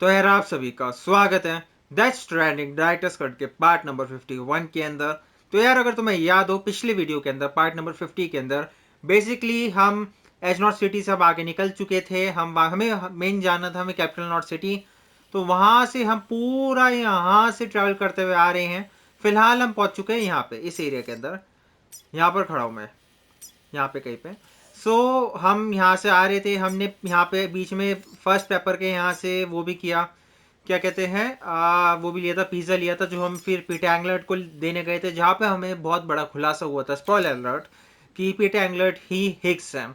तो यार आप सभी का स्वागत है दैट स्ट्रैंडिंग डायरेक्टर्स कट के पार्ट नंबर 51 के अंदर। तो यार अगर तुम्हें याद हो पिछले वीडियो के अंदर पार्ट नंबर 50 के अंदर बेसिकली हम एज नॉट सिटी से अब आगे निकल चुके थे। हमें मेन जाना था, हमें कैपिटल नॉट सिटी। तो वहां से हम पूरा यहाँ से ट्रैवल करते हुए आ रहे हैं। फिलहाल हम पहुंच चुके हैं यहाँ पे इस एरिया के अंदर। यहाँ पर खड़ा हूँ मैं, यहाँ पे कहीं पे। हम यहाँ से आ रहे थे, हमने यहाँ पे बीच में फर्स्ट पेपर के यहाँ से वो भी किया, क्या कहते हैं, वो भी लिया था, पिज्ज़ा लिया था, जो हम फिर पीटर एंगलर्ट को देने गए थे, जहाँ पे हमें बहुत बड़ा खुलासा हुआ था, स्पॉइलर अलर्ट, कि पीटर एंगलर्ट ही हिग्स है।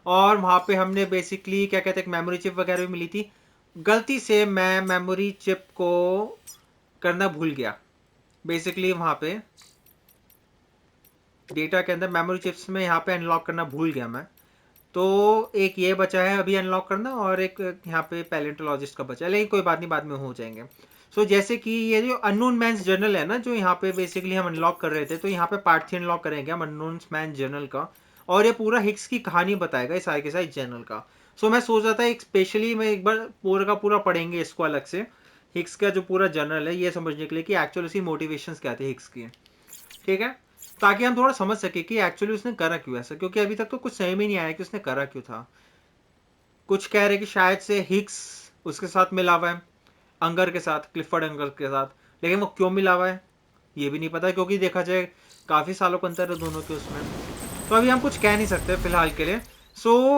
और वहाँ पे हमने बेसिकली क्या कहते हैं मेमोरी चिप वगैरह भी मिली थी। गलती से मैं मेमोरी चिप को करना भूल गया। बेसिकली वहाँ पे डेटा के अंदर मेमोरी चिप्स में यहाँ पे अनलॉक करना भूल गया मैं। तो एक ये बचा है अभी अनलॉक करना, और एक यहाँ पे पैलेंटोलॉजिस्ट का बचा है, लेकिन कोई बात नहीं, बाद में हो जाएंगे। जैसे कि ये जो अननोन मैंस जर्नल है ना, जो यहाँ पे बेसिकली हम अनलॉक कर रहे थे, तो यहाँ पे पार्ट 3 अनलॉक करेंगे हम अननोन मैन जर्नल का। और ये पूरा हिक्स की कहानी बताएगा इस सारे के साथ जर्नल का। मैं सोच रहा था एक स्पेशली मैं एक बार पूरा का पूरा पढ़ेंगे इसको अलग से, हिक्स का जो पूरा जर्नल है, ये समझने के लिए कि एक्चुअल उसकी मोटिवेशंस क्या थे हिक्स की। ठीक है, ताकि हम थोड़ा समझ सके कि एक्चुअली उसने करा क्यों ऐसा, क्योंकि अभी तक तो कुछ समझ में नहीं आया कि उसने करा क्यों था। कुछ कह रहे कि शायद से हिक्स उसके साथ मिला हुआ है, अंगर के साथ, क्लिफर्ड अंगर के साथ। लेकिन वो क्यों मिला हुआ है ये भी नहीं पता, क्योंकि देखा जाए काफ़ी सालों का अंतर है दोनों के उसमें। तो अभी हम कुछ कह नहीं सकते फिलहाल के लिए।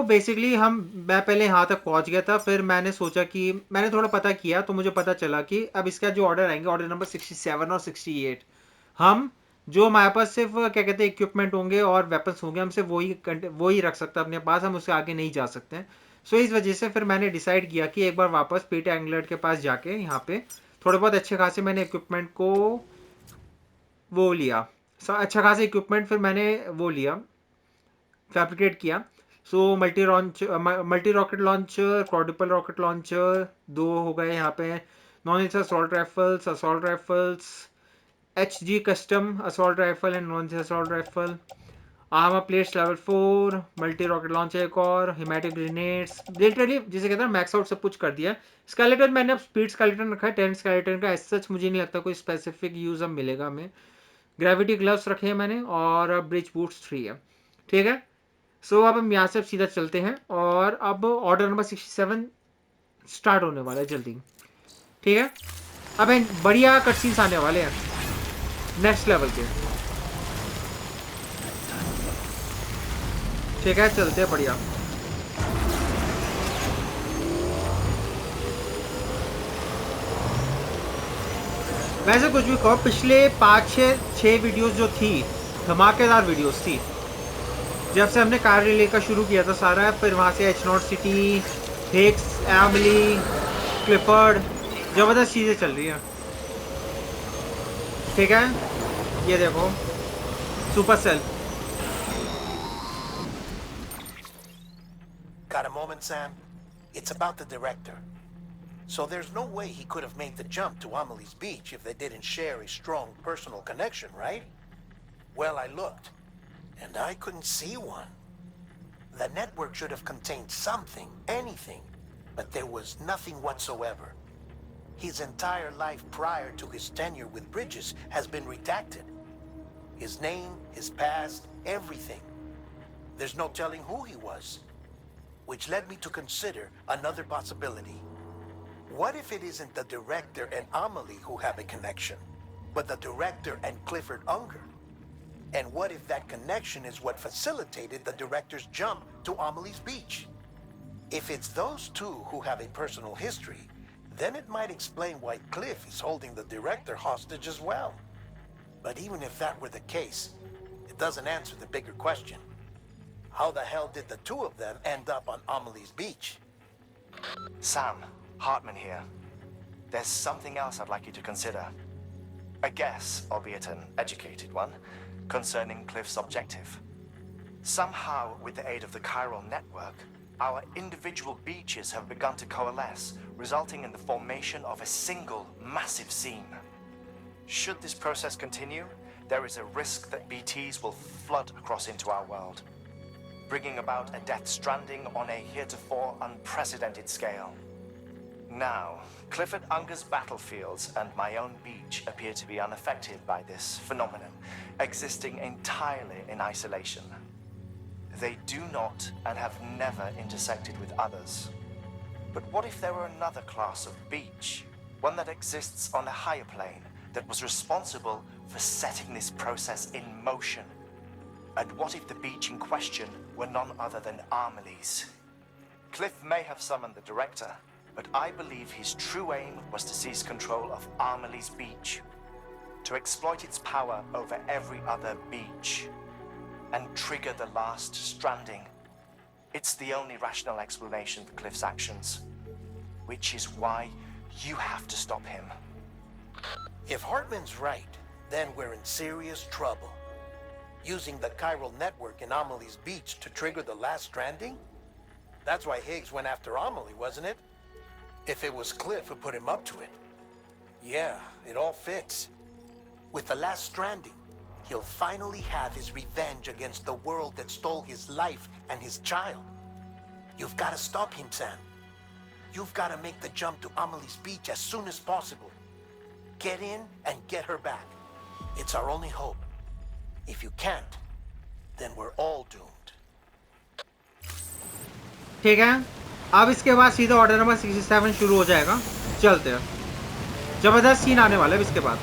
बेसिकली मैं पहले यहाँ तक पहुँच गया था, फिर मैंने सोचा कि मैंने थोड़ा पता किया, तो मुझे पता चला कि अब इसका जो ऑर्डर आएंगे, ऑर्डर नंबर 67 और 68, हम जो हमारे पास सिर्फ क्या कहते हैं इक्विपमेंट होंगे और वेपन्स होंगे, हम सिर्फ वही रख सकते हैं अपने पास, हम उससे आगे नहीं जा सकते हैं। इस वजह से फिर मैंने डिसाइड किया कि एक बार वापस पीटर एंगलर्ट के पास जाके यहाँ पे थोड़े बहुत अच्छे खासे मैंने इक्विपमेंट को वो लिया। अच्छा खासा इक्विपमेंट फिर मैंने वो लिया, फैब्रिकेट किया। Multi rocket launcher, quadruple rocket launcher दो हो गए यहाँ पे, non assault rifles, H G custom assault rifle and non assault rifle, armour plates level 4, multi rocket launcher एक और, हिमेटिक ग्रेनेड्स, लिटरली जिसे कहते हैं मैक्स आउट सब कुछ कर दिया। स्केलेटन मैंने अब स्पीड स्केलेटन रखा है, 10 स्केलेटन का, एज सच मुझे नहीं लगता कोई स्पेसिफिक यूज अब मिलेगा हमें। ग्रेविटी ग्लव्स रखे हैं मैंने, और ब्रिज बूट्स 3 है। ठीक है, अब हम यहाँ से सीधा चलते हैं, और अब ऑर्डर नंबर 67 स्टार्ट होने वाला है जल्दी। ठीक है, अब बढ़िया कटसीन्स आने वाले हैं नेक्स्ट लेवल के। ठीक है, चलते हैं बढ़िया। वैसे कुछ भी कहो, पिछले 5-6 वीडियोस जो थी, धमाकेदार वीडियोस थी। जब से हमने कार रिले का शुरू किया था सारा, फिर वहाँ से H not city, Hicks, Emily, Clifford, जबरदस्त चीज़ें चल रही हैं। ठीक है, ये देखो Supercell. Got a moment, Sam? It's about the director. So there's no way he could have made the jump to Amelie's Beach if they didn't share a strong personal connection, right? Well, I looked, and I couldn't see one. The network should have contained something, anything, but there was nothing whatsoever. His entire life prior to his tenure with Bridges has been redacted. His name, his past, everything. There's no telling who he was. Which led me to consider another possibility. What if it isn't the director and Amelie who have a connection, but the director and Clifford Unger? And what if that connection is what facilitated the director's jump to Amelie's Beach? If it's those two who have a personal history, then it might explain why Cliff is holding the director hostage as well. But even if that were the case, it doesn't answer the bigger question. How the hell did the two of them end up on Amelie's Beach? Sam, Heartman here. There's something else I'd like you to consider. A guess, albeit an educated one, concerning Cliff's objective. Somehow, with the aid of the chiral network, our individual beaches have begun to coalesce, resulting in the formation of a single massive seam. Should this process continue, there is a risk that BTs will flood across into our world, bringing about a death stranding on a heretofore unprecedented scale. Now, Clifford Unger's battlefields and my own beach appear to be unaffected by this phenomenon, existing entirely in isolation. They do not and have never intersected with others. But what if there were another class of beach, one that exists on a higher plane, that was responsible for setting this process in motion? And what if the beach in question were none other than Amelie's? Cliff may have summoned the director, but I believe his true aim was to seize control of Amelie's beach, to exploit its power over every other beach, and trigger the last stranding. It's the only rational explanation for Cliff's actions, which is why you have to stop him. If Heartman's right, then we're in serious trouble. Using the chiral network in Amelie's beach to trigger the last stranding? That's why Higgs went after Amelie, wasn't it? If it was Cliff who put him up to it. Yeah, it all fits. With the last stranding, he'll finally have his revenge against the world that stole his life and his child. You've got to stop him, Sam. You've got to make the jump to Amelie's beach as soon as possible. Get in and get her back. It's our only hope. If you can't, then we're all doomed. ठीक है, अब इसके बाद सीधा order number 67 शुरू हो जाएगा। चलते हैं, जबरदस्त सीन आने वाला है इसके बाद।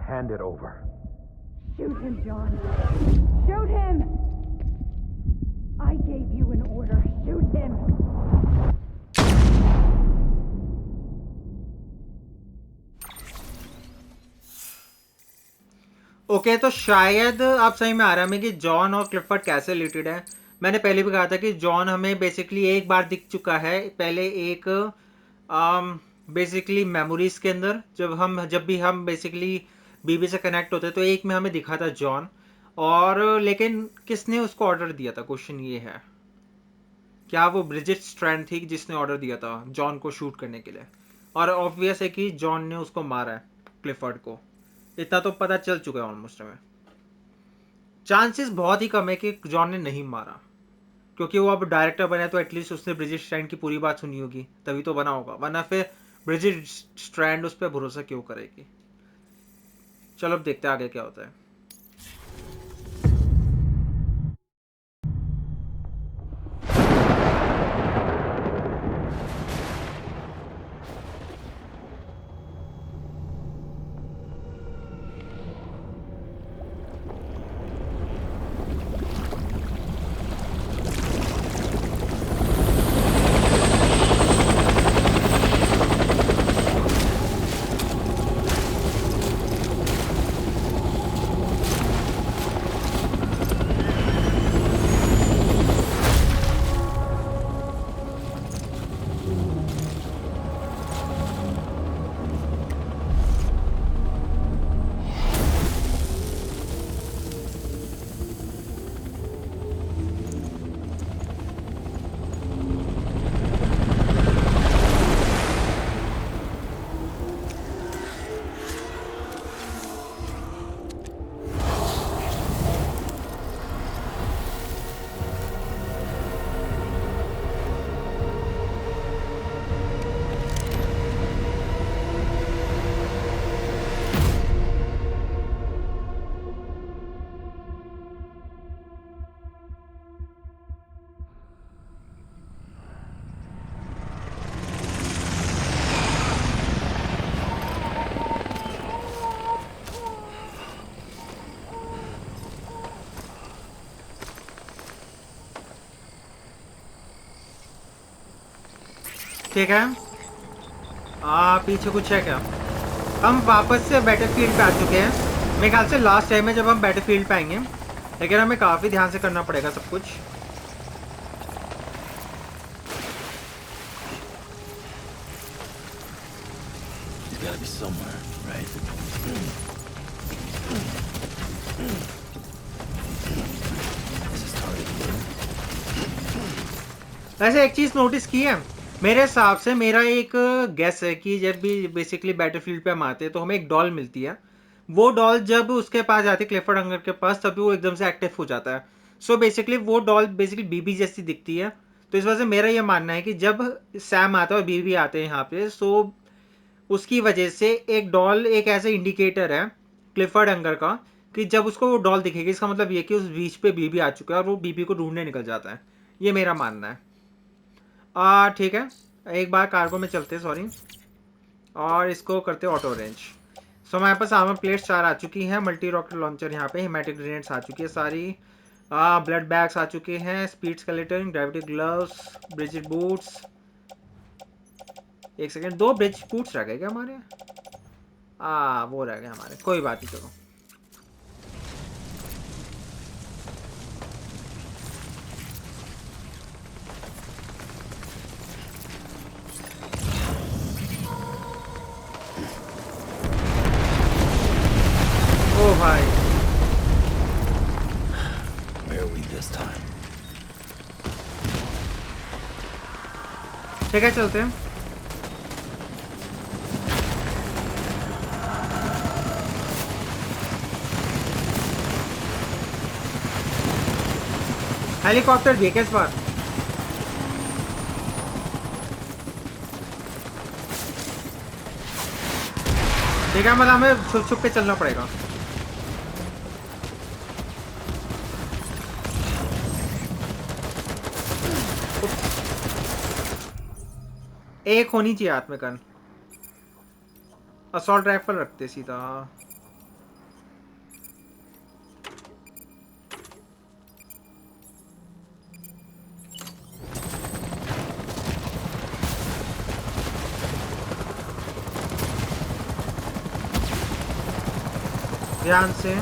Hand it over. Shoot him, John. Shoot him! I gave you an order. Shoot him! Okay, तो शायद आप सही में आ रहा है कि जॉन और क्लिफर्ड कैसे रिलेटेड है। मैंने पहले भी कहा था कि जॉन हमें बेसिकली एक बार दिख चुका है, पहले एक बेसिकली मेमोरीज के अंदर, जब भी हम बेसिकली बीबी से कनेक्ट होते तो एक में हमें दिखा था जॉन, और लेकिन किसने उसको ऑर्डर दिया था, क्वेश्चन ये है। क्या वो ब्रिजिट स्ट्रैंड थी जिसने ऑर्डर दिया था जॉन को शूट करने के लिए? और ऑब्वियस है कि जॉन ने उसको मारा है क्लिफर्ड को, इतना तो पता चल चुका है ऑलमोस्ट हमें। चांसेस बहुत ही कम है कि जॉन ने नहीं मारा, क्योंकि वो अब डायरेक्टर बना है तो एटलीस्ट उसने ब्रिजेट स्ट्रैंड की पूरी बात सुनी होगी, तभी तो बना होगा, वरना फिर ब्रिजेट स्ट्रैंड उस पर भरोसा क्यों करेगी। चलो अब देखते हैं आगे क्या होता है। ठीक है, पीछे कुछ है क्या? हम वापस से बैटलफील्ड पे आ चुके हैं। मेरे ख्याल से लास्ट टाइम में जब हम बैटलफील्ड पे आएंगे, लेकिन हमें काफ़ी ध्यान से करना पड़ेगा सब कुछ। वैसे एक चीज़ नोटिस की है मेरे हिसाब से, मेरा एक गेस है कि जब भी बेसिकली बैटलफील्ड पे हम आते हैं तो हमें एक डॉल मिलती है। वो डॉल जब उसके पास जाती है, क्लिफर्ड हंगर के पास, तभी वो एकदम से एक्टिव हो जाता है। सो बेसिकली वो डॉल बेसिकली बीबी जैसी दिखती है। तो इस वजह से मेरा ये मानना है कि जब सैम आता है और बीबी आते हैं यहाँ पे, सो उसकी वजह से एक डॉल एक ऐसा इंडिकेटर है क्लिफर्ड हंगर का कि जब उसको वो डॉल दिखेगी, इसका मतलब ये कि उस बीच पे बीबी आ चुका है और वो बीबी को ढूंढने निकल जाता है। ये मेरा मानना है। ठीक है, एक बार कार्गो में चलते हैं, सॉरी, और इसको करते ऑटो रेंज। सो हमारे पास आर्मर प्लेट्स 4 आ चुकी हैं, मल्टी रॉकेट लॉन्चर यहाँ पे, हिमैटिक ग्रेनेड्स आ चुकी है सारी, ब्लड बैग्स आ चुके हैं, speed skeleton, gravity gloves, Bridget boots. एक सेकेंड, 2 ब्रिज बूट्स रह गए क्या हमारे? वो रह गए हमारे, कोई बात नहीं, चलो। ओ भाई, Where are we this time? ठीक है चलते हैं। हेलीकॉप्टर देखे इस बार। ठीक है, मतलब हमें छुप छुप के चलना पड़ेगा। एक होनी चाहिए हाथ में गन। असॉल्ट राइफल रखते सीधा। ध्यान से।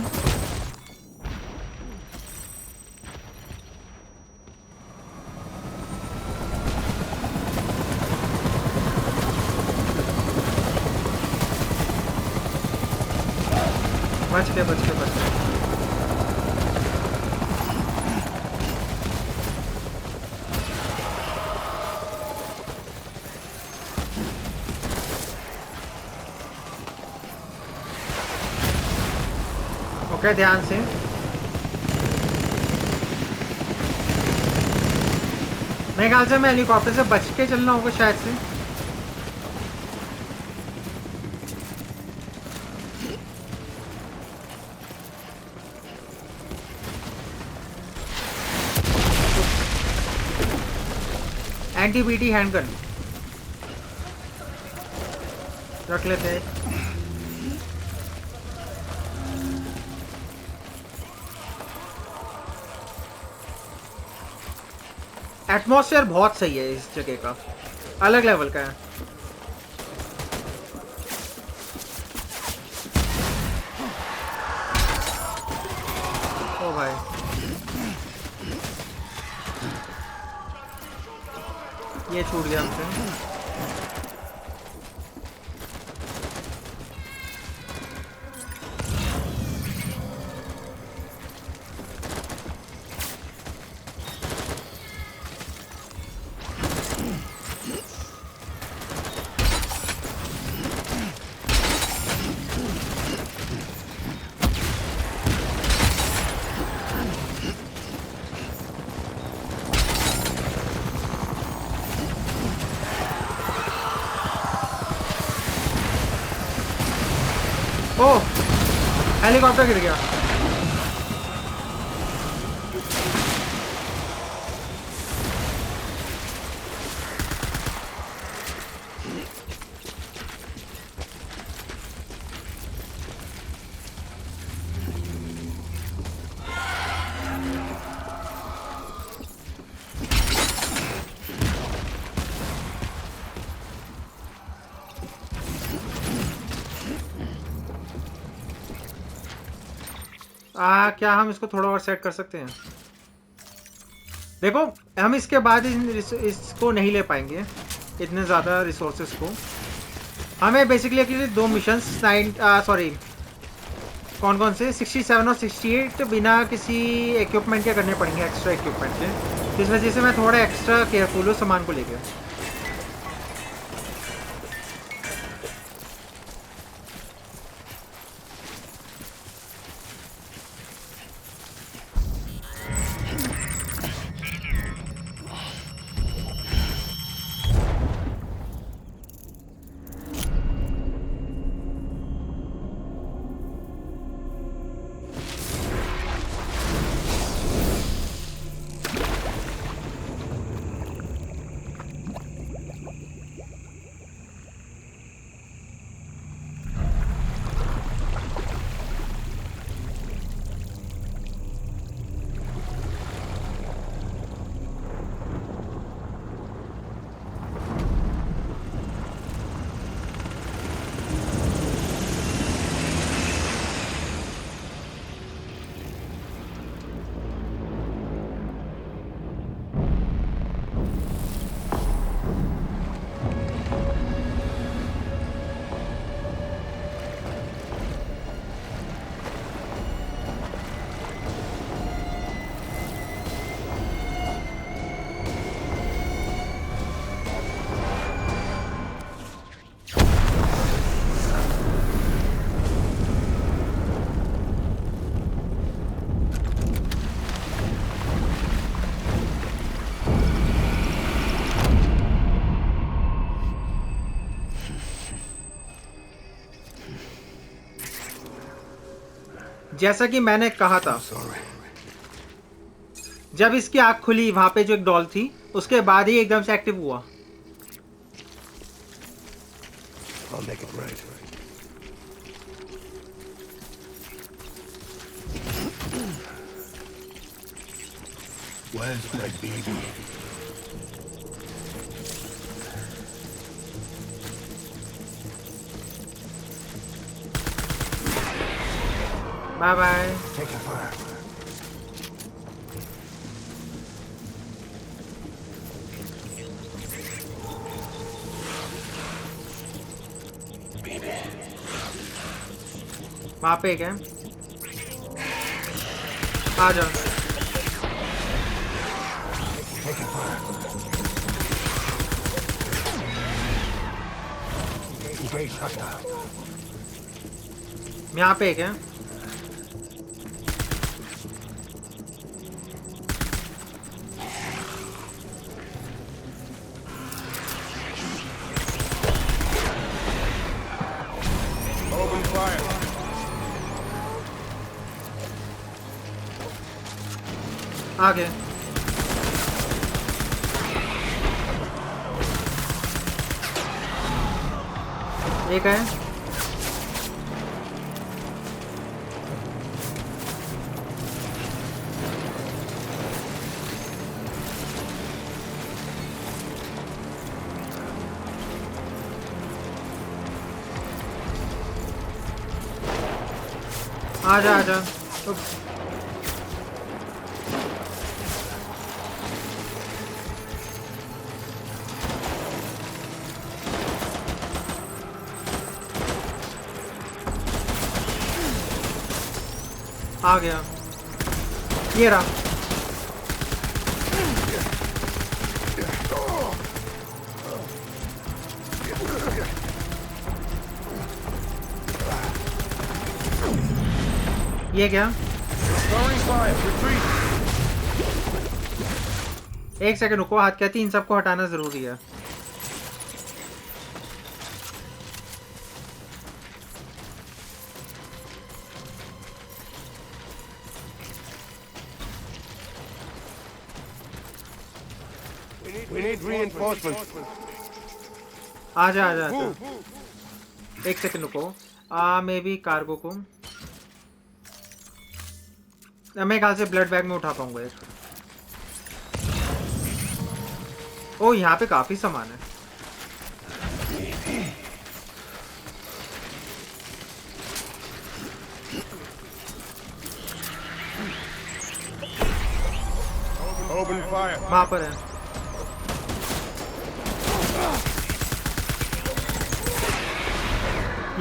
बच के बच के बच के। ओके, ध्यान से। मेरे ख्याल से मैं हेलीकॉप्टर से बच के चलना होगा शायद से। एंटी बीटी हैंडगन रख लेते हैं। एटमॉस्फेयर बहुत सही है इस जगह का, अलग लेवल का है। ओ भाई ये छूट गया हमसे। ओह हेलीकॉप्टर गिर गया। क्या हम इसको थोड़ा और सेट कर सकते हैं? देखो हम इसके बाद इसको नहीं ले पाएंगे इतने ज़्यादा रिसोर्सेस को। हमें बेसिकली 2 मिशंस कौन कौन से 67 और 68 बिना किसी इक्विपमेंट के करने पड़ेंगे, एक्स्ट्रा इक्विपमेंट के। इस वजह से मैं थोड़ा एक्स्ट्रा केयरफुल हूँ सामान को लेकर। जैसा कि मैंने कहा था, जब इसकी आँख खुली वहां पे जो एक डॉल थी, उसके बाद ही एकदम से एक्टिव हुआ। I'll make it right. Where's my baby? Bye bye. Take it fire. वहां पे एक है, आ जाओ। Take it fire. Engage hostile. यहाँ पे एक है। आगे एक है। आजा आजा। आ गया, ये रहा। ये क्या? एक सेकंड रुको, हाथ कहती इन सबको हटाना जरूरी है। We need reinforcements. आजा आजा आजा। एक सेकंड रुको, मे बी कार्गो को मैं ख्याल से ब्लड बैग में उठा पाऊंगा एक। ओ यहाँ पे काफी सामान है। Open fire. वहां पर है।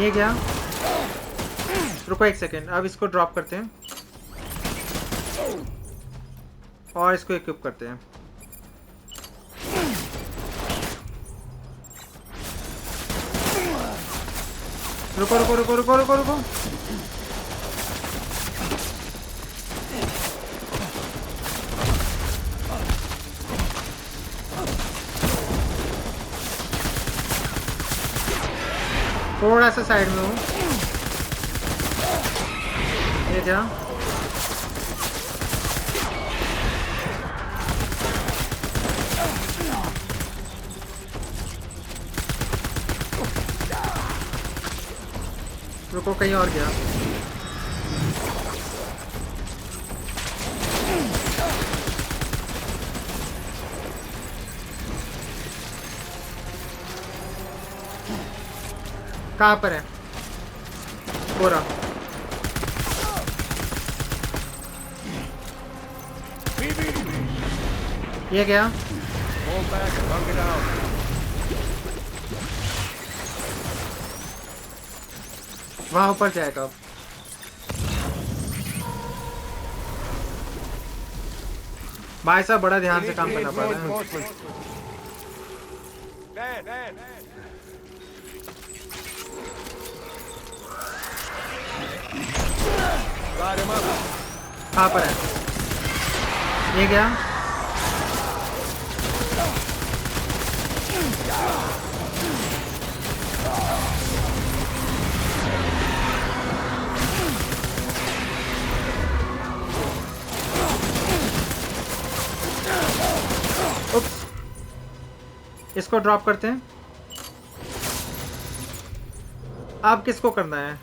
ये क्या? रुको एक सेकेंड, अब इसको ड्रॉप करते हैं और इसको इक्विप करते हैं। रुको रुको रुको रुको रुको रुको। थोड़ा सा साइड में हूँ। ये क्या? रुको, कहीं और गया। कहाँ पर है? हो रहा। ये क्या? Fall back and hug it out. वहां ऊपर जाएगा अब। भाई साहब बड़ा ध्यान से काम करना पड़ रहा है। Dan. Got him up. कहाँ पर है? ये क्या? उप्स। इसको ड्रॉप करते हैं। अब किसको करना है?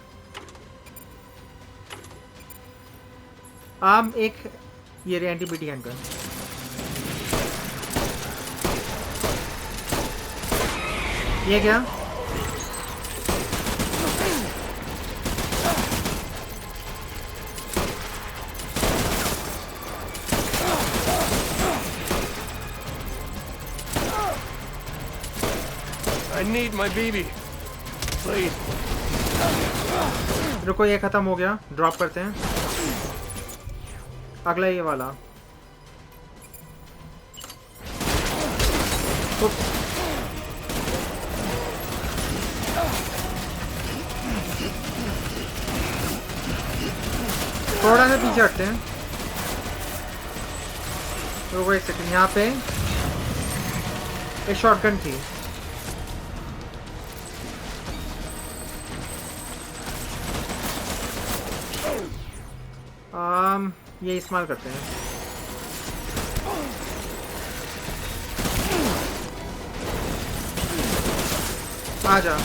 आम एक ये एंटी हैंकर। ये क्या? I need my BB. Please. रुको, ये खत्म हो गया, ड्रॉप करते हैं। अगला ये वाला। थोड़ा सा पीछे हटते हैं। रुको एक सेकंड, यहाँ पे एक शॉटगन थी। ये इस्तेमाल करते हैं। आजा।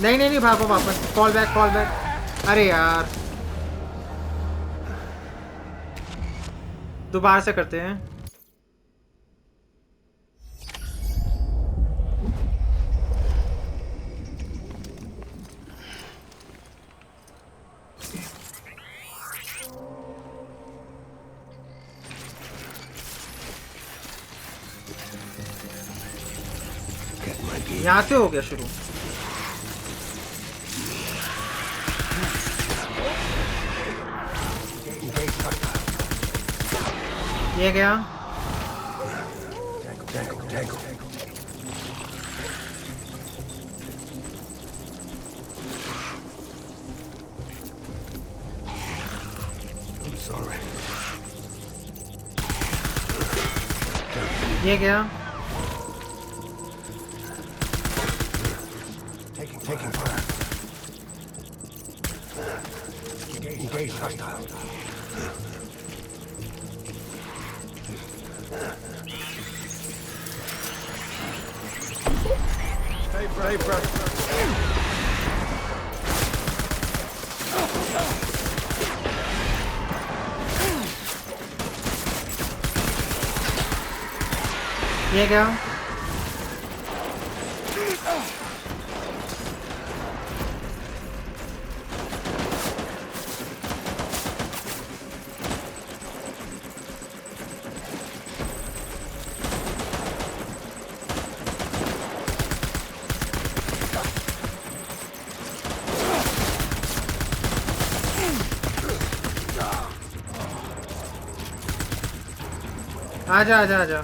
नहीं नहीं नहीं, भागो वापस, फॉल बैक फॉल बैक। अरे यार, दोबारा से करते हैं। यहाँ से हो गया शुरू। ये गया। ये गया। Taking fire. Engage hostile. Stay fresh. ये गया। आजा आजा आजा।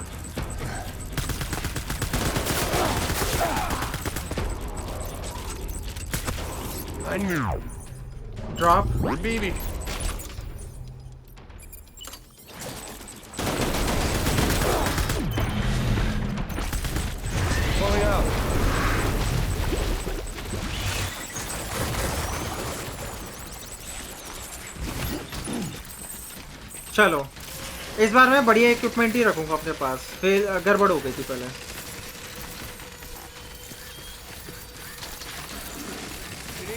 Drop BB. Pulling out. चलो, इस बार मैं बढ़िया इक्विपमेंट ही रखूंगा अपने पास, फिर गड़बड़ हो गई थी पहले।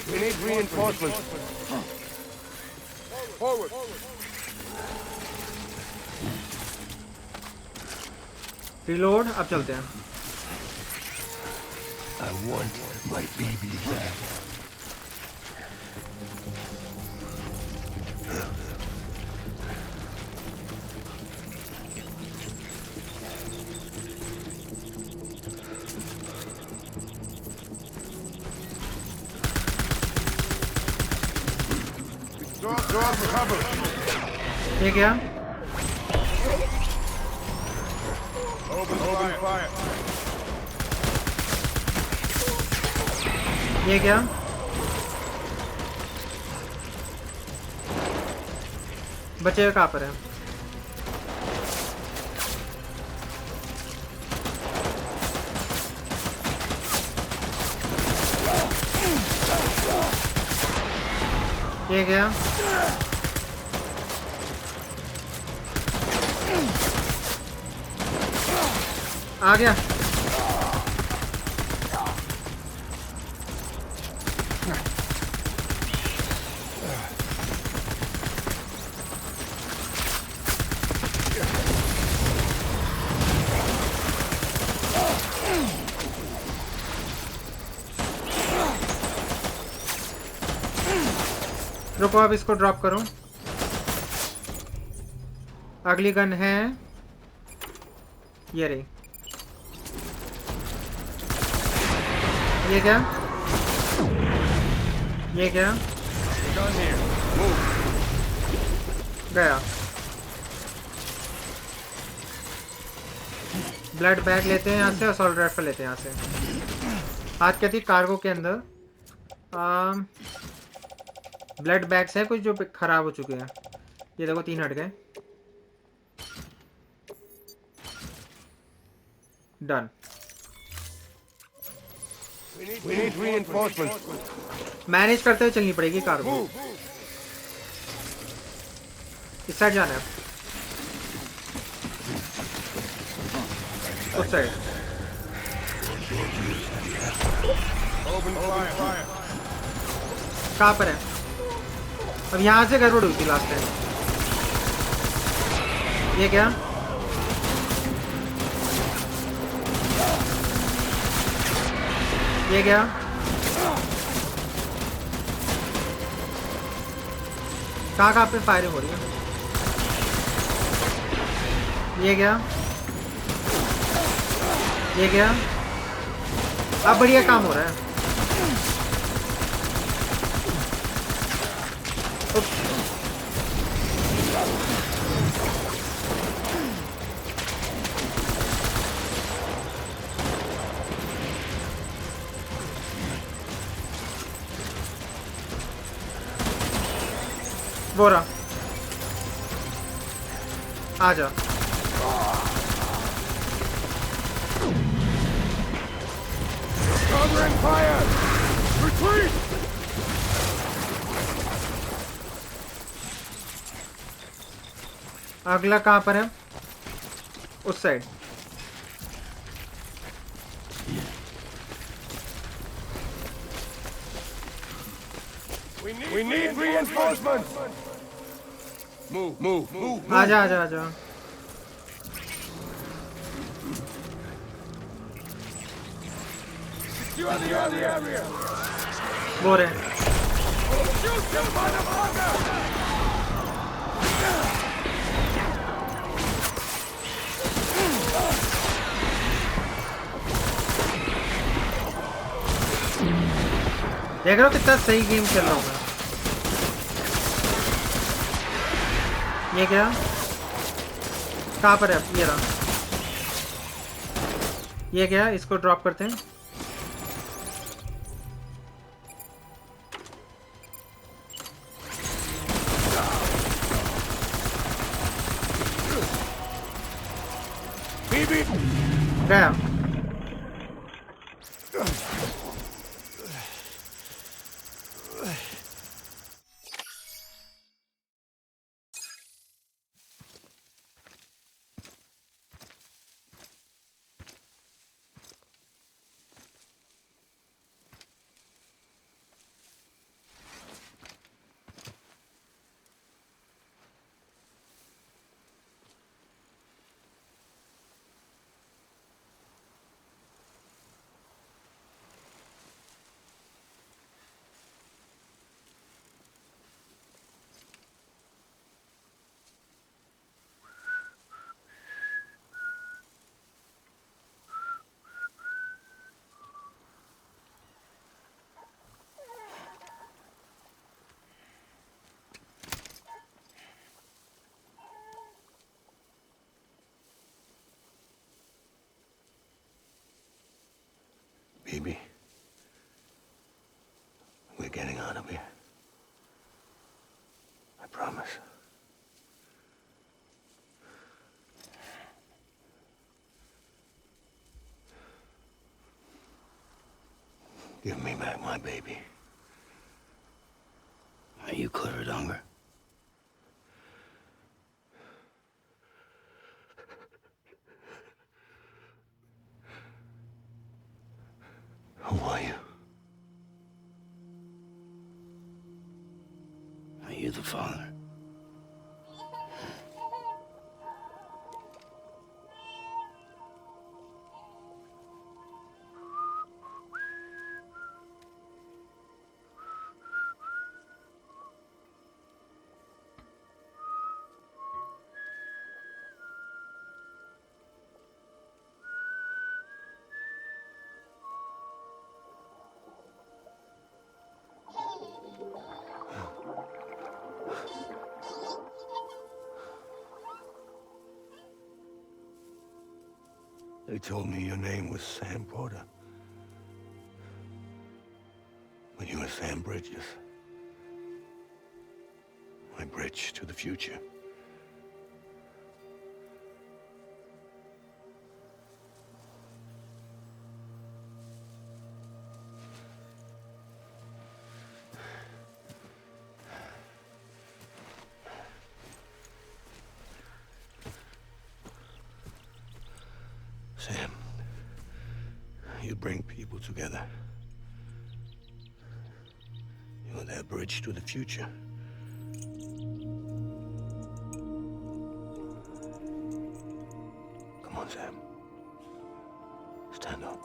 We need reinforcements. Forward. Reload, अब चलते हैं। I want my BB back. Draw for cover. ये क्या? Open fire. ये क्या? बचे कहाँ पर है? ये क्या? आ गया। रुको, अब इसको ड्रॉप करो। अगली गन है ये रही। ये क्या? ये क्या? गया। ब्लड बैग लेते हैं यहाँ से, असॉल्ट राइफल लेते हैं यहाँ से। आज क्या थी कार्गो के अंदर? ब्लड बैग्स है कुछ जो खराब हो चुके हैं। ये देखो 3 हट गए। Done. We need reinforcements. Manage करते हुए चलनी पड़ेगी कार को। Move. इस साइड जाना है, उस साइड। Open fire. कहाँ पर है? अब यहाँ से गड़बड़ हुई थी लास्ट टाइम। ये क्या? ये क्या? कहाँ पे फायरिंग हो रही है? ये क्या? ये क्या? अब बढ़िया काम हो रहा है। बोरा आ जा। Covering fire. Retreat. अगला कहाँ पर है? उस side. We need reinforcements. Move. आजा आजा आजा। Secure the area. बोरे Shoot them, motherfucker! देख रहे हो कितना सही गेम खेल रहा हूँ मैं। ये क्या? कहाँ पर है? ये रहा। ये क्या? इसको ड्रॉप करते हैं। BB. गया। BB, we're getting out of here. I promise. Give me back my baby. Are you Clifford Unger? Who are you? Are you the father? They told me your name was Sam Porter. But you were Sam Bridges. My bridge to the future. Sam, you bring people together. You're their bridge to the future. Come on, Sam. Stand up.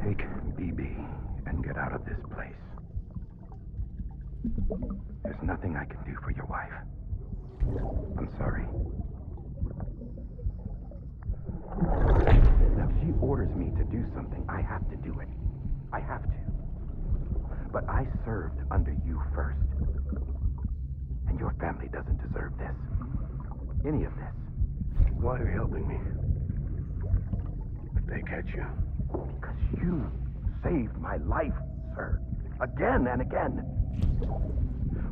Take BB and get out of this place. There's nothing I can do for your wife. I'm sorry. Now, if she orders me to do something, I have to do it. I have to. But I served under you first. And your family doesn't deserve this. Any of this. Why are you helping me? If they catch you. Because you saved my life, sir. Again and again.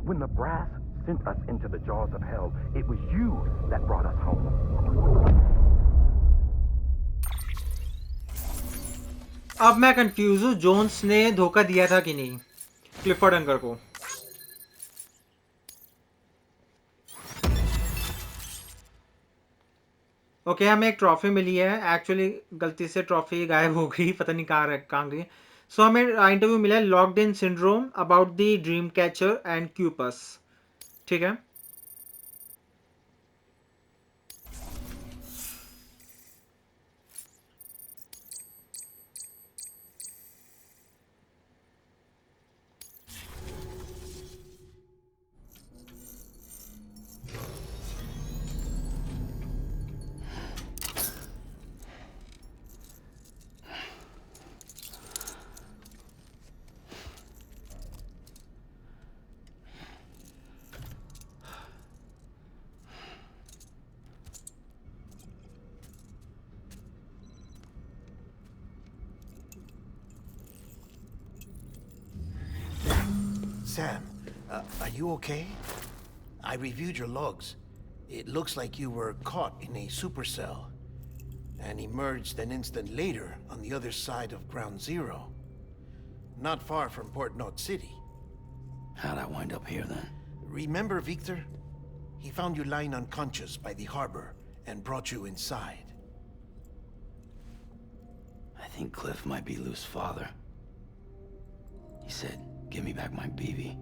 When the brass sent us into the jaws of hell, it was you that brought us home. अब मैं confuse हूँ, Jones ने धोखा दिया था कि नहीं Clifford अंगर को। ओके, हमें एक ट्रॉफी मिली है। एक्चुअली गलती से ट्रॉफी गायब हो गई, पता नहीं कहाँ गई। सो हमें इंटरव्यू मिला है, locked in syndrome about the dream catcher and cupids. ठीक है, Sam, are you okay? I reviewed your logs. It looks like you were caught in a supercell and emerged an instant later on the other side of Ground Zero. Not far from Port Knot City. How'd I wind up here then? Remember Victor? He found you lying unconscious by the harbor and brought you inside. I think Cliff might be Lou's father. He said, give me back my BB.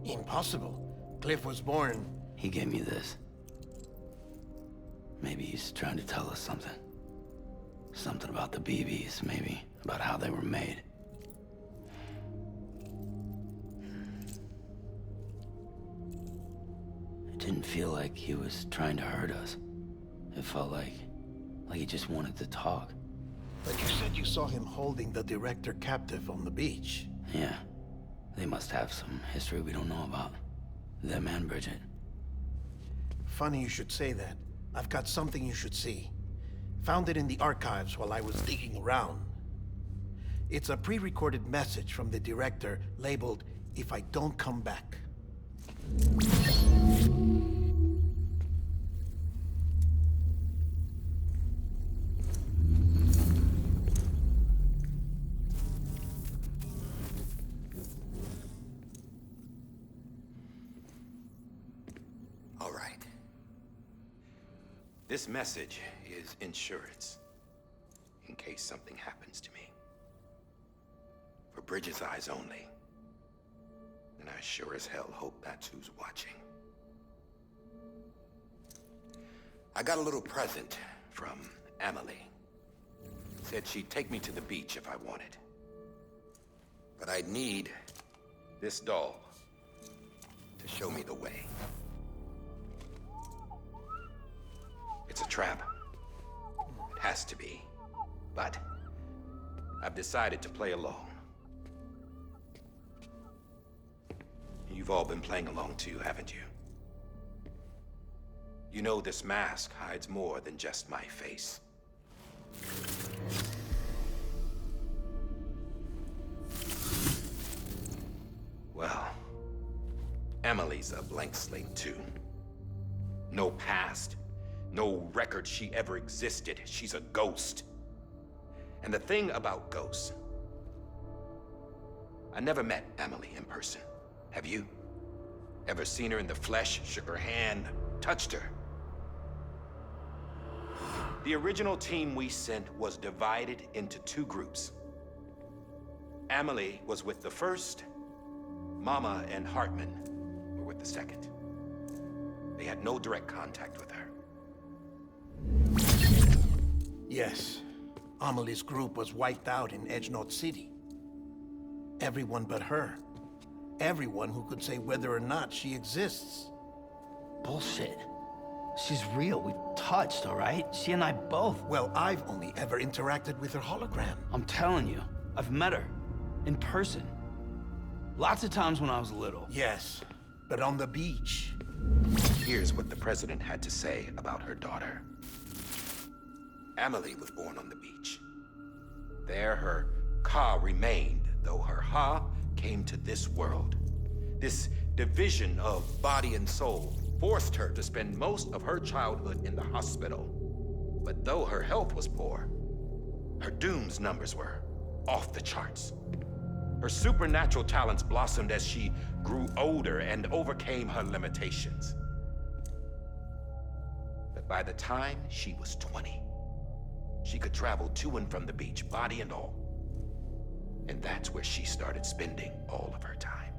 Impossible. Cliff was born... He gave me this. Maybe he's trying to tell us something. Something about the BBs, maybe. About how they were made. It didn't feel like he was trying to hurt us. It felt like he just wanted to talk. But you said you saw him holding the director captive on the beach. Yeah. They must have some history we don't know about. Them and Bridget. Funny you should say that. I've got something you should see. Found it in the archives while I was digging around. It's a pre-recorded message from the director labeled, "If I don't come back." All right. This message is insurance, in case something happens to me. For Bridget's eyes only. And I sure as hell hope that's who's watching. I got a little present from Emily. Said she'd take me to the beach if I wanted. But I'd need this doll to show me the way. It's a trap. It has to be. But I've decided to play along. You've all been playing along too, haven't you? You know this mask hides more than just my face. Well, Emily's a blank slate too. No past, no record she ever existed. She's a ghost. And the thing about ghosts, I never met Emily in person. Have you? Ever seen her in the flesh, shook her hand, touched her? The original team we sent was divided into two groups. Emily was with the first, Mama and Heartman were with the second. They had no direct contact with her. Yes. Amelie's group was wiped out in Edge North City. Everyone but her. Everyone who could say whether or not she exists. Bullshit. She's real. We've touched, all right? She and I both. Well, I've only ever interacted with her hologram. I'm telling you, I've met her. In person. Lots of times when I was little. Yes, but on the beach. Here's what the president had to say about her daughter. Emily was born on the beach. There her ka remained, though her ha came to this world. This division of body and soul forced her to spend most of her childhood in the hospital. But though her health was poor, her dooms numbers were off the charts. Her supernatural talents blossomed as she grew older and overcame her limitations. But by the time she was 20, she could travel to and from the beach, body and all. And that's where she started spending all of her time.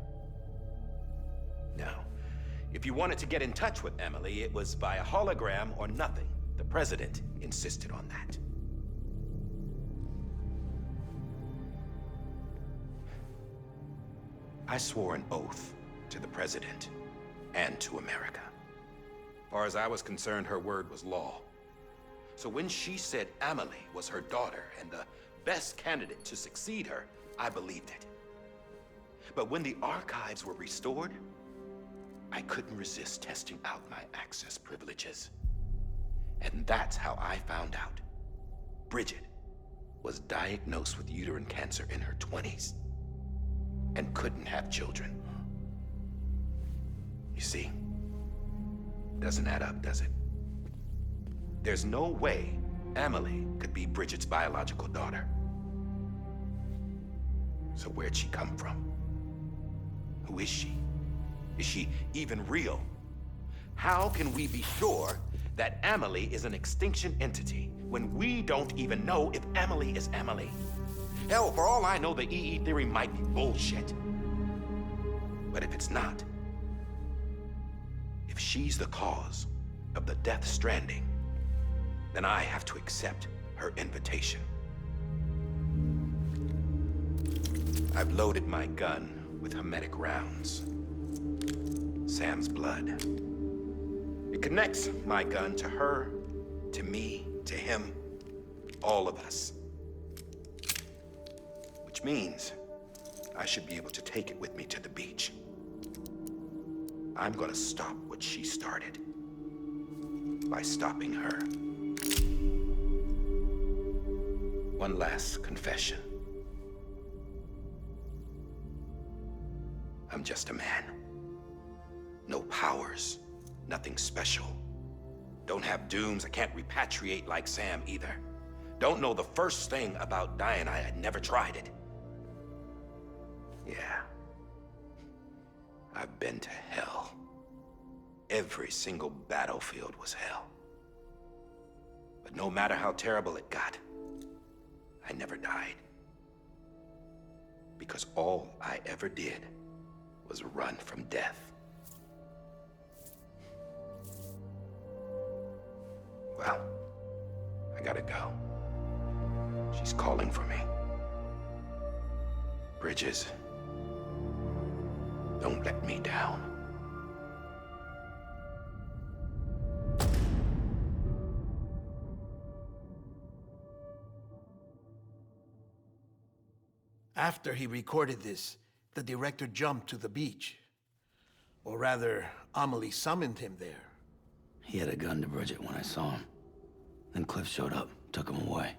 Now, if you wanted to get in touch with Emily, it was via hologram or nothing. The president insisted on that. I swore an oath to the president and to America. As far as I was concerned, her word was law. So when she said Emily was her daughter and the best candidate to succeed her, I believed it. But when the archives were restored, I couldn't resist testing out my access privileges. And that's how I found out Bridget was diagnosed with uterine cancer in her 20s and couldn't have children. You see, doesn't add up, does it? There's no way Emily could be Bridget's biological daughter. So where'd she come from? Who is she? Is she even real? How can we be sure that Emily is an extinction entity when we don't even know if Emily is Emily? Hell, for all I know, the EE theory might be bullshit. But if it's not, if she's the cause of the death stranding, then I have to accept her invitation. I've loaded my gun with hermetic rounds. Sam's blood. It connects my gun to her, to me, to him, all of us. Which means I should be able to take it with me to the beach. I'm gonna stop what she started by stopping her. One last confession. I'm just a man. No powers, nothing special. Don't have dooms, I can't repatriate like Sam either. Don't know the first thing about dying, I had never tried it. Yeah. I've been to hell. Every single battlefield was hell. But no matter how terrible it got, I never died. Because all I ever did was run from death. Well, I gotta go. She's calling for me. Bridges, don't let me down. After he recorded this, the director jumped to the beach. Or rather, Amelie summoned him there. He had a gun to Bridget when I saw him. Then Cliff showed up, took him away.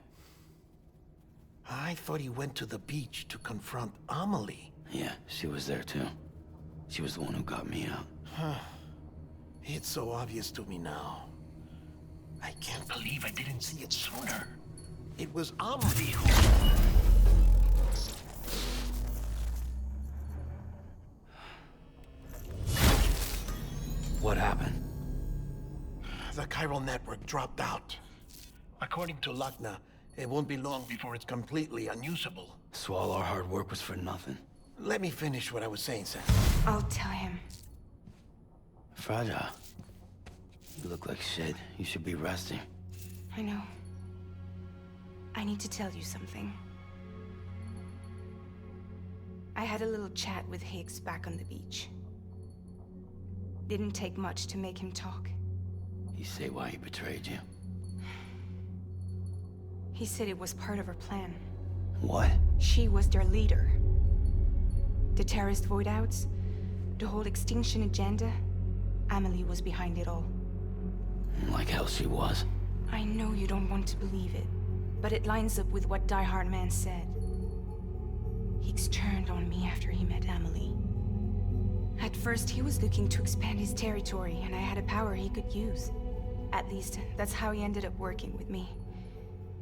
I thought he went to the beach to confront Amelie. Yeah, she was there too. She was the one who got me out. It's so obvious to me now. I can't believe I didn't see it sooner. It was Amelie who... What happened? The chiral network dropped out. According to Lakna, it won't be long before it's completely unusable. So all our hard work was for nothing. Let me finish what I was saying, Sam. I'll tell him. Fragile. You look like shit. You should be resting. I know. I need to tell you something. I had a little chat with Higgs back on the beach. Didn't take much to make him talk. You say why he betrayed you? He said it was part of her plan. What? She was their leader. The terrorist void-outs, the whole extinction agenda, Amelie was behind it all. Like hell she was. I know you don't want to believe it, but it lines up with what Heartman said. Higgs turned on me after he met Amelie. At first, he was looking to expand his territory, and I had a power he could use. At least, that's how he ended up working with me.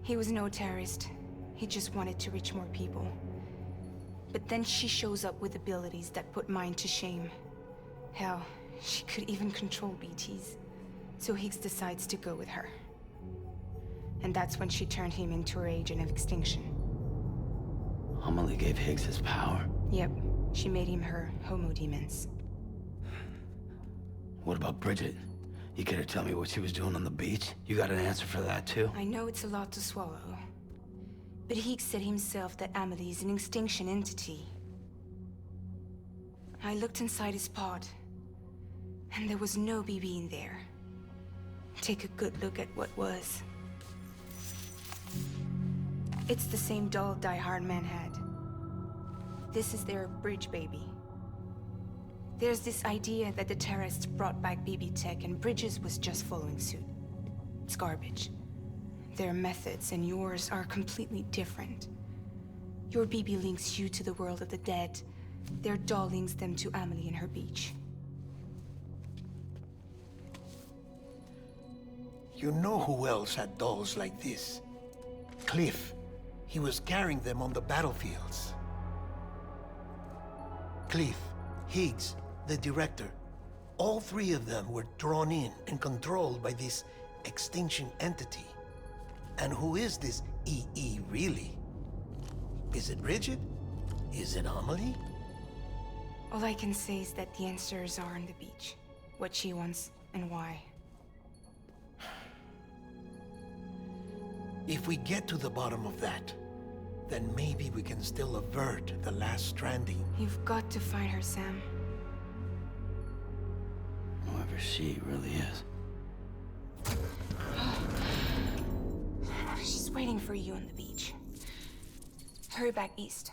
He was no terrorist. He just wanted to reach more people. But then she shows up with abilities that put mine to shame. Hell, she could even control BTs. So Higgs decides to go with her. And that's when she turned him into her agent of extinction. Amelie gave Higgs his power. Yep, she made him her homo demons. What about Bridget? You care to tell me what she was doing on the beach? You got an answer for that too? I know it's a lot to swallow. But Higgs said himself that Amelie is an extinction entity. I looked inside his pod, and there was no BB in there. Take a good look at what was. It's the same doll Heartman had. This is their bridge baby. There's this idea that the terrorists brought back BB tech and Bridges was just following suit. It's garbage. Their methods and yours are completely different. Your BB links you to the world of the dead. Their doll links them to Amelie and her beach. You know who else had dolls like this? Cliff. He was carrying them on the battlefields. Cliff, Higgs, the director. All three of them were drawn in and controlled by this extinction entity. And who is this EE really? Is it Bridget? Is it Amelie? All I can say is that the answers are on the beach. What she wants and why. If we get to the bottom of that, then maybe we can still avert the last stranding. You've got to find her, Sam. Whoever she really is. She's waiting for you on the beach. Hurry back east.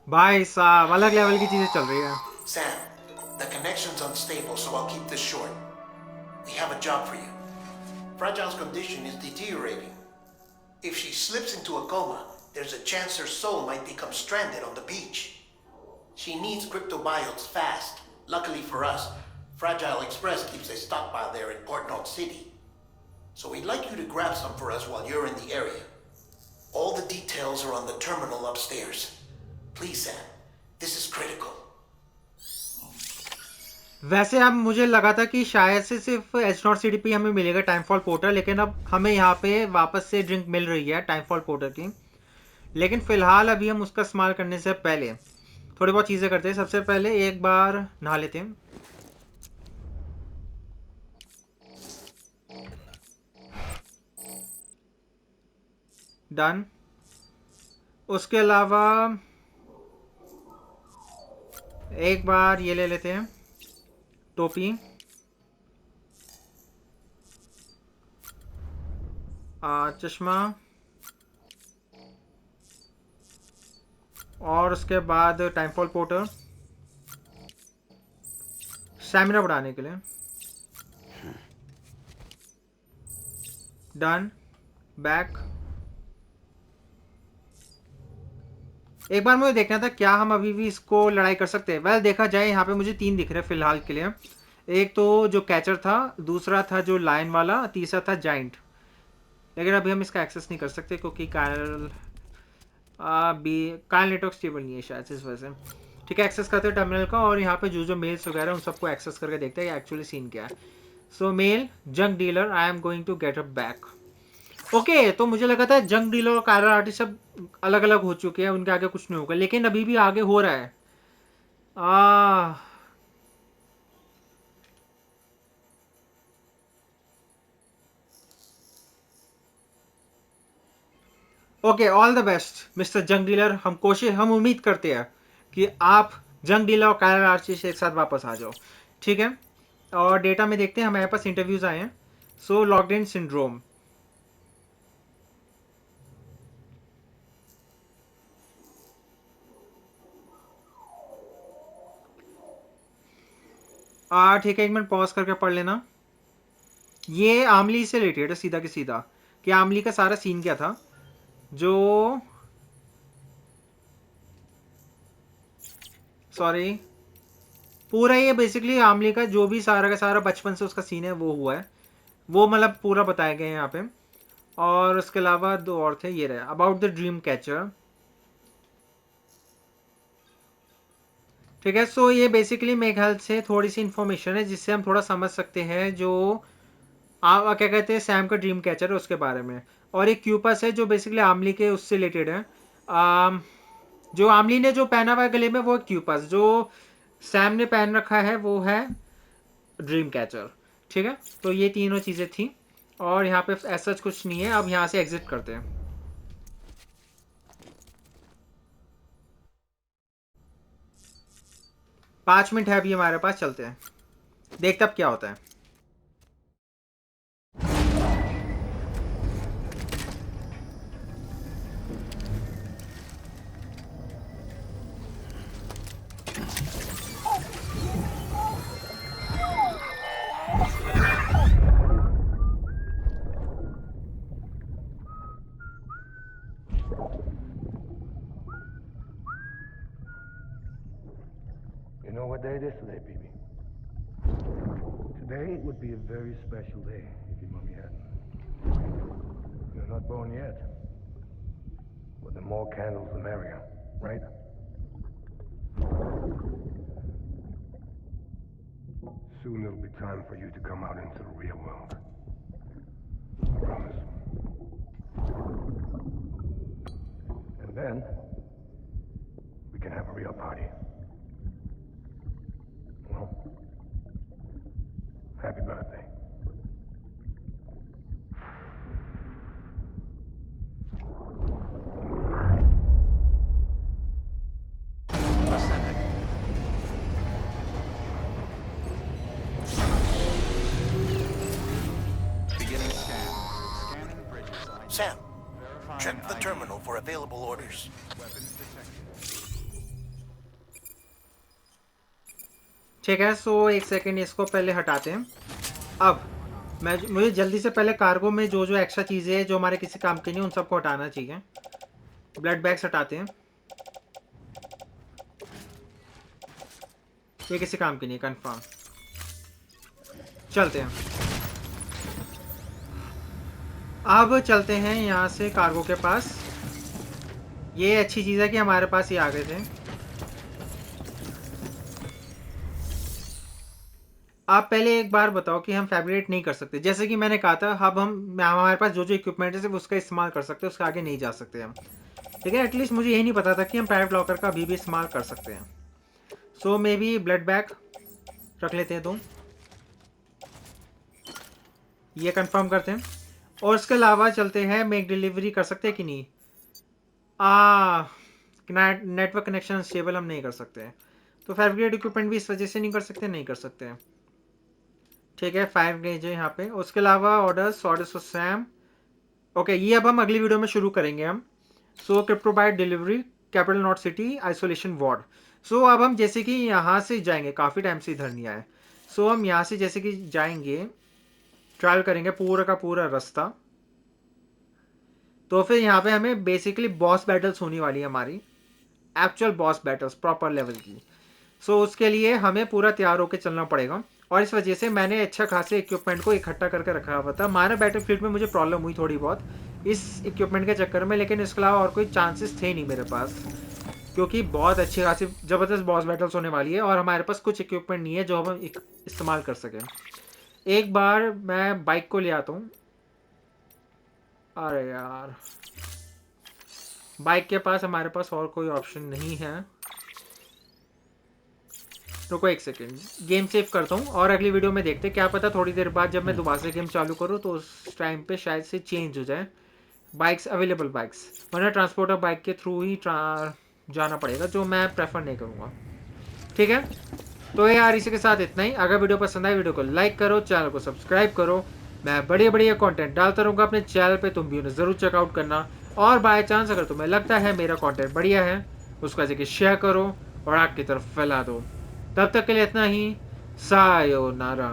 भाई साहब अलग level की चीजें चल रही है. Sam, the connection's unstable, so I'll keep this short. We have a job for you. Fragile's condition is deteriorating. If she slips into a coma, there's a chance her soul might become stranded on the beach. She needs cryptobiotes fast. Luckily for us, Fragile Express keeps a stockpile there in Port North City. So we'd like you to grab some for us while you're in the area. All the details are on the terminal upstairs. Please, Sam. This is critical. वैसे अब मुझे लगा था कि शायद से सिर्फ H not C D पे हमें मिलेगा टाइमफॉल पोर्टर, लेकिन अब हमें यहाँ पे वापस से ड्रिंक मिल रही है टाइमफॉल पोर्टर की। लेकिन फिलहाल अभी हम उसका इस्तेमाल करने से पहले थोड़ी बहुत चीज़ें करते हैं। सबसे पहले एक बार नहा लेते हैं। डन। उसके अलावा एक बार ये ले लेते हैं, टोपी। चश्मा। और उसके बाद टाइमफॉल पोर्टर स्टैमिना बढ़ाने के लिए। डन। बैक। एक बार मुझे देखना था क्या हम अभी भी इसको लड़ाई कर सकते हैं। वेल देखा जाए यहाँ पे मुझे 3 दिख रहे हैं फिलहाल के लिए। एक तो जो कैचर था, दूसरा था जो लायन वाला, तीसरा था जाइंट। लेकिन अभी हम इसका एक्सेस नहीं कर सकते क्योंकि कायल नेटवर्क स्टेबल नहीं है शायद से, इस वजह से। ठीक है, एक्सेस करते हैं टर्मिनल का और यहाँ पे जो मेल्स वगैरह उन सबको एक्सेस करके देखते हैं एक्चुअली सीन क्या है। So male junk dealer, I am going to get a back. Okay, तो मुझे लगा था जंक डीलर और कार आर्टिस्ट सब अलग अलग हो चुके हैं, उनके आगे कुछ नहीं होगा, लेकिन अभी भी आगे हो रहा है। Okay, all the best mister junk dealer. हम उम्मीद करते हैं कि आप जंक डीलर और कार आर्टिस्ट एक साथ वापस आ जाओ। ठीक है, और डेटा में देखते हैं, हमारे पास इंटरव्यूज आए हैं। सो लॉक्ड इन सिंड्रोम। ठीक है, एक मिनट पॉज करके पढ़ लेना। ये आमली से रिलेटेड है सीधा के सीधा, कि आमली का सारा सीन क्या था। जो सॉरी, पूरा ये बेसिकली आमली का जो भी सारा का सारा बचपन से उसका सीन है वो हुआ है, वो मतलब पूरा बताया गया है यहाँ पे। और उसके अलावा 2 और थे, ये रहे अबाउट द ड्रीम कैचर। ठीक है, सो ये बेसिकली मेरे ख्याल से थोड़ी सी इंफॉर्मेशन है जिससे हम थोड़ा समझ सकते हैं जो क्या कहते हैं सैम का ड्रीम कैचर है उसके बारे में। और एक क्यूपस है जो बेसिकली आमली के उससे रिलेटेड है। जो आमली ने जो पहना हुआ है गले में वो क्यूपस, जो सैम ने पहन रखा है वो है ड्रीम कैचर। ठीक है, तो ये तीनों चीज़ें थी और यहाँ पे ऐसा कुछ नहीं है। अब यहाँ से एग्जिट करते हैं। पाँच मिनट है अभी हमारे पास, चलते हैं, देखते अब क्या होता है। You know what day it is today, BB? Today would be a very special day if your mommy hadn't. You're not born yet. But the more candles, the merrier, right? Soon it'll be time for you to come out into the real world. I promise. And then, we can have a real party. Well, happy birthday. Sam, check the terminal for available orders. ठीक है, सो एक second इसको पहले हटाते हैं। अब मुझे जल्दी से पहले कार्गो में जो जो एक्स्ट्रा चीज़ें हैं जो हमारे किसी काम की नहीं उन सबको हटाना चाहिए। ब्लड बैग्स हटाते हैं, ये किसी काम की नहीं, कंफर्म। चलते हैं। अब चलते हैं यहाँ से कार्गो के पास। ये अच्छी चीज़ है कि हमारे पास ये आ गए थे। आप पहले एक बार बताओ कि हम फैब्रिकेट नहीं कर सकते, जैसे कि मैंने कहा था। अब हम हमारे पास जो जो इक्विपमेंट है सिर्फ उसका इस्तेमाल कर सकते हैं, उसके आगे नहीं जा सकते हम। ठीक है, एटलीस्ट मुझे यही नहीं पता था कि हम प्राइवेट लॉकर का अभी भी इस्तेमाल कर सकते हैं। सो मे बी ब्लड बैग रख लेते हैं तो ये कंफर्म करते हैं। और इसके अलावा चलते हैं, मेक डिलीवरी कर सकते हैं कि नहीं। नेटवर्क कनेक्शन स्टेबल हम नहीं कर सकते हैं, तो फैब्रिकेट इक्विपमेंट भी इस वजह से नहीं कर सकते, नहीं कर सकते हैं। ठीक है, 5 डेज है यहाँ पे। उसके अलावा ऑर्डर्स ऑफ सैम। ओके, ये अब हम अगली वीडियो में शुरू करेंगे हम। So cryptobite delivery, capital not city, isolation ward. So अब हम जैसे कि यहाँ से जाएंगे, काफ़ी टाइम से इधर नहीं आए। सो हम यहाँ से जैसे कि जाएंगे, ट्रैवल करेंगे पूरा का पूरा रास्ता। तो फिर यहाँ पे हमें बेसिकली बॉस बैटल्स होने वाली है हमारी, actual boss battles proper level की। सो उसके लिए हमें पूरा तैयार होकर चलना पड़ेगा। और इस वजह से मैंने अच्छा खासे इक्विपमेंट को इकट्ठा करके रखा हुआ था। माइनर बैटलफील्ड में मुझे प्रॉब्लम हुई थोड़ी बहुत इस इक्विपमेंट के चक्कर में, लेकिन इसके अलावा और कोई चांसेस थे नहीं मेरे पास, क्योंकि बहुत अच्छी खासी ज़बरदस्त बॉस बैटल्स होने वाली है और हमारे पास कुछ इक्विपमेंट नहीं है जो हम इस्तेमाल कर सकें। एक बार मैं बाइक को ले आता हूँ। अरे यार, बाइक के पास हमारे पास और कोई ऑप्शन नहीं है। रुको एक सेकेंड, गेम सेव करता हूँ और अगली वीडियो में देखते हैं। क्या पता थोड़ी देर बाद जब मैं दोबारा से गेम चालू करूँ तो उस टाइम पे शायद से चेंज हो जाए बाइक्स, अवेलेबल बाइक्स, वरना ट्रांसपोर्टर बाइक के थ्रू ही जाना पड़ेगा, जो मैं प्रेफर नहीं करूँगा। ठीक है, तो यार इसी के साथ इतना ही। अगर वीडियो पसंद आए वीडियो को लाइक करो, चैनल को सब्सक्राइब करो। मैं बढ़िया बढ़िया कंटेंट डालता रहूँगा अपने चैनल पे, तुम भी उन्हें ज़रूर चेकआउट करना। और बाय चांस अगर तुम्हें लगता है मेरा कंटेंट बढ़िया है, उसका जगह शेयर करो और आग की तरफ फैला दो। तब तक के लिए इतना ही। सायोनारा।